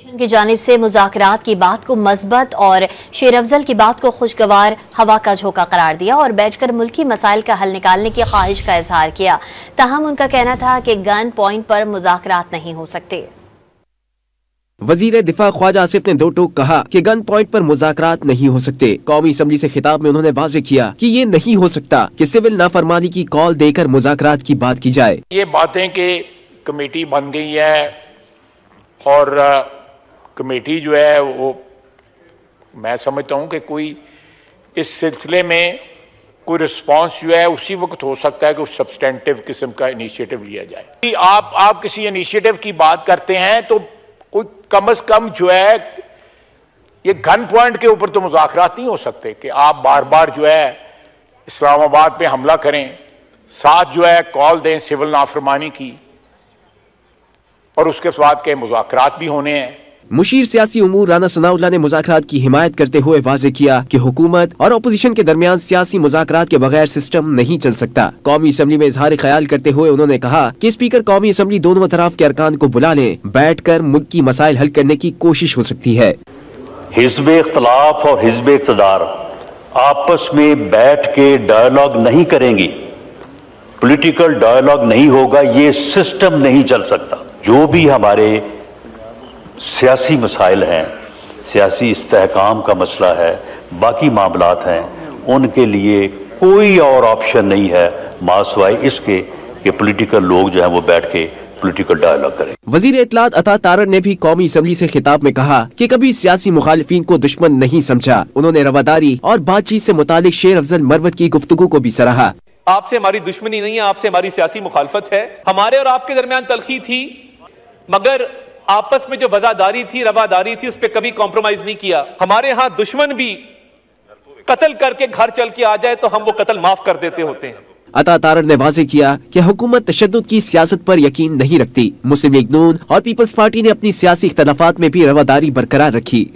की जानिब से मुज़ाकरात की बात को मस्बत और शेर अफजल की बात को खुशगवार हवा का झोंका करार दिया और बैठकर मुल्की मसाइल का हल निकालने की ख्वाहिश का इजहार किया। ताहम उनका कहना था कि गन पॉइंट पर मुज़ाकरात नहीं हो सकते। वजीर दिफा ख्वाजा आसिफ ने दो टोक कहा कि गन पॉइंट पर मुज़ाकरात नहीं हो सकते। कौमी असम्बली से खिताब में उन्होंने वाज़ेह किया कि ये नहीं हो सकता कि सिविल नाफरमानी की कॉल देकर मुज़ाकरात की बात की जाए। ये बातें कि कमेटी बन गई है और कमेटी जो है वो मैं समझता हूँ कि कोई इस सिलसिले में कोई रिस्पांस जो है उसी वक्त हो सकता है कि उस सब्सटेंटिव किस्म का इनिशिएटिव लिया जाए। आप किसी इनिशिएटिव की बात करते हैं तो कोई कम से कम जो है ये गन पॉइंट के ऊपर तो मुज़ाकरात नहीं हो सकते कि आप बार बार जो है इस्लामाबाद पे हमला करें, साथ जो है कॉल दें सिविल नाफरमानी की और उसके बाद के मुज़ाकरात भी होने हैं। मुशीर सियासी उमूर राना सनाउल्लाह ने मुज़ाकरात की हिमायत करते हुए वाज़ेह किया कि हुकूमत और अपोजिशन के दरमियान सियासी मुज़ाकरात के बगैर सिस्टम नहीं चल सकता। कौमी असम्बली में इजहार ख्याल करते हुए उन्होंने कहा कि स्पीकर कौमी असम्बली दोनों तरफ के अरकान को बुला लें, बैठकर मुल्क की मसाइल हल करने की कोशिश हो सकती है। हिज़्ब इख्तिलाफ और हिज़्ब इक़्तिदार आपस में बैठ के डायलॉग नहीं करेंगी, पॉलिटिकल डायलॉग नहीं होगा, ये सिस्टम नहीं चल सकता। जो भी हमारे सियासी मसाइल हैं, सियासी इस्तेहकाम का मसला है, बाकी मामलात हैं, उनके लिए कोई और ऑप्शन नहीं है मासवाए इसके कि पॉलिटिकल लोग जो हैं वो बैठ के पॉलिटिकल डायलॉग करें। वजीर इत्तलात अता तारड़ ने भी कौमी असम्बली से खिताब में कहा कि कभी सियासी मुखालिफिन को दुश्मन नहीं समझा। उन्होंने रवादारी और बातचीत से मुतालिक शेर अफजल मरवत की गुफ्तगू को भी सराहा। आपसे हमारी दुश्मनी नहीं है, आपसे हमारी सियासी मुखालफत है। हमारे और आपके दरमियान तलखी थी, मगर आपस में जो वफादारी थी, रवादारी थी, उस पर कभी कॉम्प्रोमाइज नहीं किया। हमारे यहाँ दुश्मन भी कत्ल करके घर चल के आ जाए तो हम वो कत्ल माफ कर देते होते हैं। अता तारड़ ने वाज़ेह किया कि हुकूमत तशद्दुद की सियासत पर यकीन नहीं रखती। मुस्लिम लीग नून और पीपल्स पार्टी ने अपनी सियासी इख्तलाफात में भी रवादारी बरकरार रखी।